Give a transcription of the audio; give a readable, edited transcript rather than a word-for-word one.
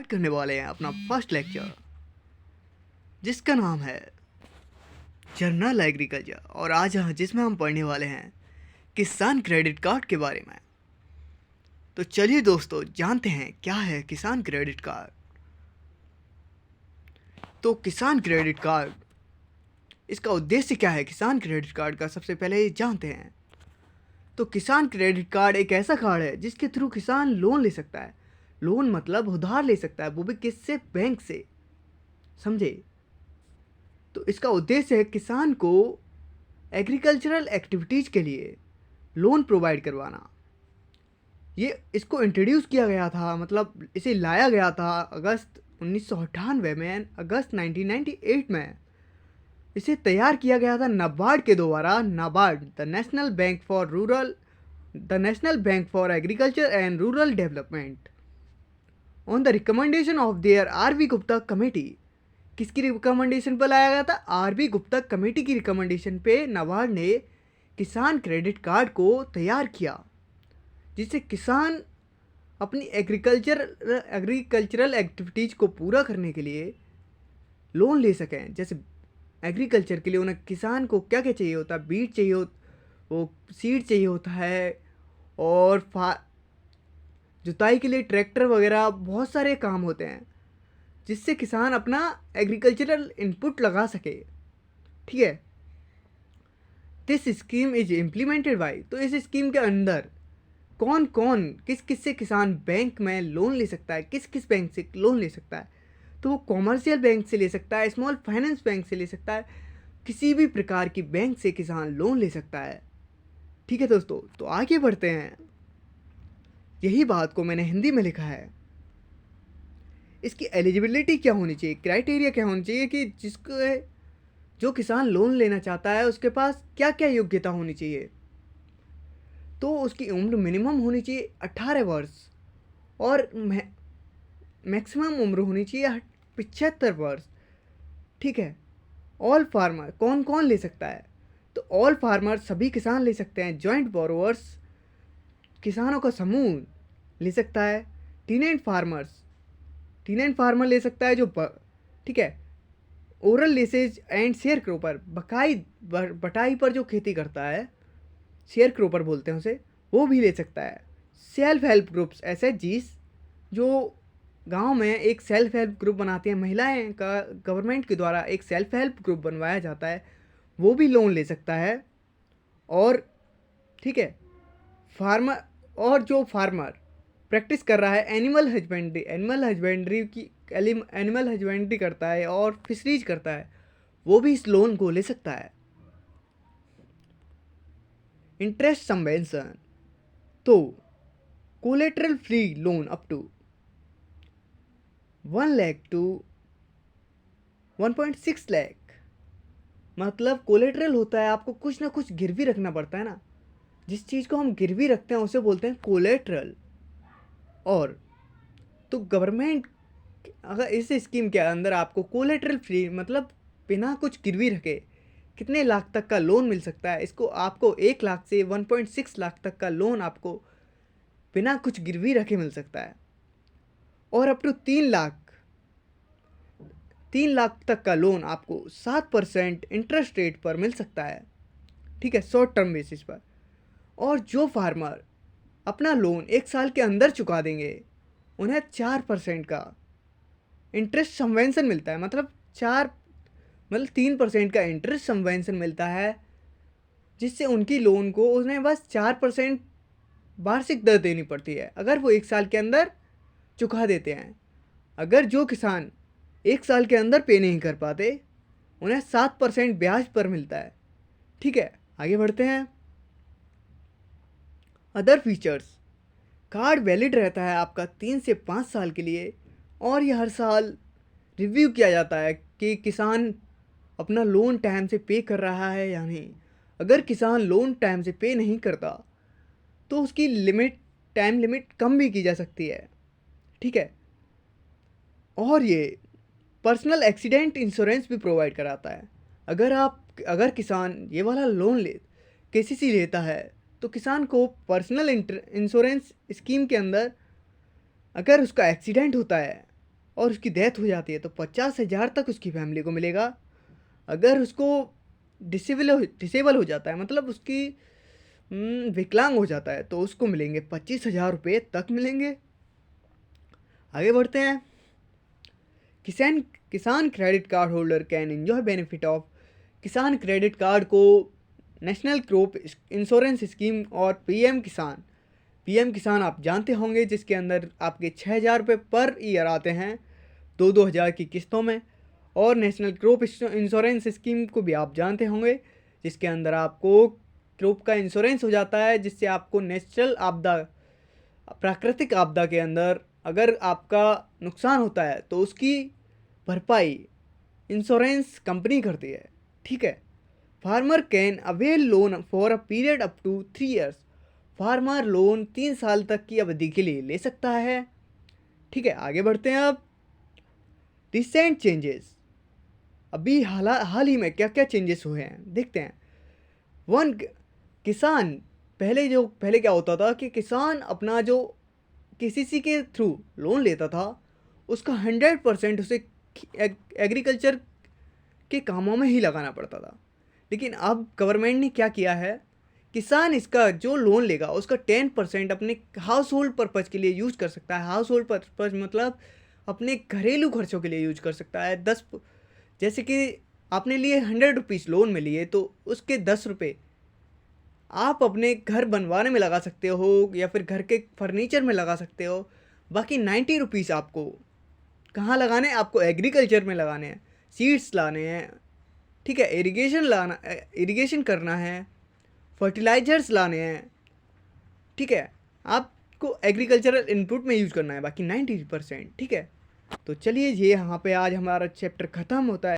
Start करने वाले हैं अपना फर्स्ट लेक्चर, जिसका नाम है जनरल एग्रीकल्चर। और आज जिसमें हम पढ़ने वाले हैं किसान क्रेडिट कार्ड के बारे में। तो चलिए दोस्तों, जानते हैं क्या है किसान क्रेडिट कार्ड। तो किसान क्रेडिट कार्ड, इसका उद्देश्य क्या है किसान क्रेडिट कार्ड का, सबसे पहले ये जानते हैं। तो किसान क्रेडिट कार्ड एक ऐसा कार्ड है जिसके थ्रू किसान लोन ले सकता है। लोन मतलब उधार ले सकता है, वो भी किससे? बैंक से, समझे। तो इसका उद्देश्य है किसान को एग्रीकल्चरल एक्टिविटीज़ के लिए लोन प्रोवाइड करवाना। ये इसको इंट्रोड्यूस किया गया था, मतलब इसे लाया गया था अगस्त 1998 में, अगस्त 1998 में इसे तैयार किया गया था नाबार्ड के द्वारा। NABARD, the national bank for agriculture and rural development, on the recommendation of their RB. Gupta committee. किसकी रिकमेंडेशन पर लाया गया था? आर.बी. गुप्ता कमेटी की रिकमेंडेशन पे नाबार्ड ने किसान क्रेडिट कार्ड को तैयार किया, जिससे किसान अपनी एग्रीकल्चरल एक्टिविटीज़ को पूरा करने के लिए लोन ले सकें। जैसे एग्रीकल्चर के लिए उन्हें, किसान को क्या क्या चाहिए होता है? बीज चाहिए वो सीड चाहिए होता है, और जुताई के लिए ट्रैक्टर वगैरह बहुत सारे काम होते हैं, जिससे किसान अपना एग्रीकल्चरल इनपुट लगा सके। ठीक है। This scheme is implemented by, तो इस स्कीम के अंदर कौन कौन किस किस से किसान बैंक में लोन ले सकता है, किस किस बैंक से लोन ले सकता है? तो वो कॉमर्शियल बैंक से ले सकता है, स्मॉल फाइनेंस बैंक से ले सकता है, किसी भी प्रकार की बैंक से किसान लोन ले सकता है। ठीक है दोस्तों, तो आगे बढ़ते हैं। यही बात को मैंने हिंदी में लिखा है। इसकी एलिजिबिलिटी क्या होनी चाहिए, क्राइटेरिया क्या होनी चाहिए कि जो किसान लोन लेना चाहता है उसके पास क्या क्या योग्यता होनी चाहिए। तो उसकी उम्र मिनिमम होनी चाहिए 18 वर्ष, और मैक्सिमम उम्र होनी चाहिए 75 वर्ष। ठीक है। ऑल फार्मर, कौन कौन ले सकता है? तो ऑल फार्मर, सभी किसान ले सकते हैं। जॉइंट बोरोवर्स, किसानों का समूह ले सकता है। टीनेंट फार्मर ले सकता है जो ठीक है। ओरल लीसेज एंड शेयर क्रॉपर, बटाई पर जो खेती करता है, शेयर क्रॉपर बोलते हैं उसे, वो भी ले सकता है। सेल्फ हेल्प ग्रुप्स, SHGs, जो गांव में एक सेल्फ हेल्प ग्रुप बनाती हैं महिलाएं का, गवर्नमेंट के द्वारा एक सेल्फ हेल्प ग्रुप बनवाया जाता है, वो भी लोन ले सकता है। और ठीक है, फार्मर, और जो फार्मर प्रैक्टिस कर रहा है एनिमल हस्बेंड्री करता है और फिशरीज करता है, वो भी इस लोन को ले सकता है। इंटरेस्ट सबवेंशन, तो collateral free loan up to 1 lakh to 1.6 lakh. मतलब कोलेटरल होता है, आपको कुछ ना कुछ गिरवी रखना पड़ता है ना, जिस चीज़ को हम गिरवी रखते हैं उसे बोलते हैं कोलेटरल। और तो गवर्नमेंट अगर इस स्कीम के अंदर आपको कोलेटरल फ्री, मतलब बिना कुछ गिरवी रखे कितने लाख तक का लोन मिल सकता है। इसको आपको 1 लाख से 1.6 लाख तक का लोन आपको बिना कुछ गिरवी रखे मिल सकता है। और अप टू 3 लाख तक का लोन आपको 7% इंटरेस्ट रेट पर मिल सकता है। ठीक है, शॉर्ट टर्म बेसिस पर। और जो फार्मर अपना लोन 1 साल के अंदर चुका देंगे, उन्हें 4% का इंटरेस्ट सबवेंशन मिलता है। मतलब 3% का इंटरेस्ट सबवेंशन मिलता है, जिससे उनकी लोन को उन्हें बस 4% वार्षिक दर देनी पड़ती है अगर वो 1 साल के अंदर चुका देते हैं। अगर जो किसान 1 साल के अंदर पे नहीं कर पाते, उन्हें 7% ब्याज पर मिलता है। ठीक है, आगे बढ़ते हैं। अदर फीचर्स, कार्ड वैलिड रहता है आपका 3 से 5 साल के लिए, और यह हर साल रिव्यू किया जाता है कि किसान अपना लोन टाइम से पे कर रहा है या नहीं। अगर किसान लोन टाइम से पे नहीं करता तो उसकी टाइम लिमिट कम भी की जा सकती है। ठीक है। और ये पर्सनल एक्सीडेंट इंश्योरेंस भी प्रोवाइड कराता है। अगर किसान ये वाला लोन KCC लेता है, तो किसान को पर्सनल इंश्योरेंस स्कीम के अंदर अगर उसका एक्सीडेंट होता है और उसकी डेथ हो जाती है तो 50,000 तक उसकी फैमिली को मिलेगा। अगर उसको डिसेबल हो जाता है, मतलब उसकी विकलांग हो जाता है, तो उसको मिलेंगे 25,000 रुपये तक मिलेंगे। आगे बढ़ते हैं। किसान किसान credit card holder can enjoy benefit of किसान क्रेडिट कार्ड को नेशनल क्रॉप इंश्योरेंस स्कीम और पीएम किसान आप जानते होंगे, जिसके अंदर आपके 6,000 रुपये पर ईयर आते हैं 2-2 हज़ार की किस्तों में। और नेशनल क्रॉप इंश्योरेंस स्कीम को भी आप जानते होंगे, जिसके अंदर आपको क्रॉप का इंश्योरेंस हो जाता है, जिससे आपको नेचुरल आपदा, प्राकृतिक आपदा के अंदर अगर आपका नुकसान होता है तो उसकी भरपाई इंश्योरेंस कंपनी करती है। ठीक है। Farmer can avail loan for a period up to 3 years. Farmer loan 3 साल तक की अवधि के लिए ले सकता है। ठीक है, आगे बढ़ते हैं अब। रिसेंट चेंजेस, अभी हाल ही में क्या क्या चेंजेस हुए हैं देखते हैं। वन, किसान पहले क्या होता था कि किसान अपना जो केसीसी के थ्रू लोन लेता था, उसका 100% उसे एग्रीकल्चर के कामों में ही लगाना पड़ता था। लेकिन अब गवर्नमेंट ने क्या किया है, किसान इसका जो लोन लेगा उसका 10% अपने हाउस होल्ड पर्पज़ के लिए यूज कर सकता है। हाउस होल्ड पर्पज़ मतलब अपने घरेलू खर्चों के लिए यूज कर सकता है। जैसे कि आपने लिए 100 रुपीज़ लोन में लिए, तो उसके 10 रुपये आप अपने घर बनवाने में लगा सकते हो या फिर घर के फर्नीचर में लगा सकते हो। बाकी 90 रुपीज़ आपको कहाँ लगाने हैं, आपको एग्रीकल्चर में लगाने हैं, सीड्स लाने हैं। ठीक है, इरिगेशन करना है, फर्टिलाइजर्स लाने हैं। ठीक है, आपको एग्रीकल्चरल इनपुट में यूज़ करना है बाकी 90%। ठीक है, तो चलिए ये यहाँ पे आज हमारा चैप्टर ख़त्म होता है।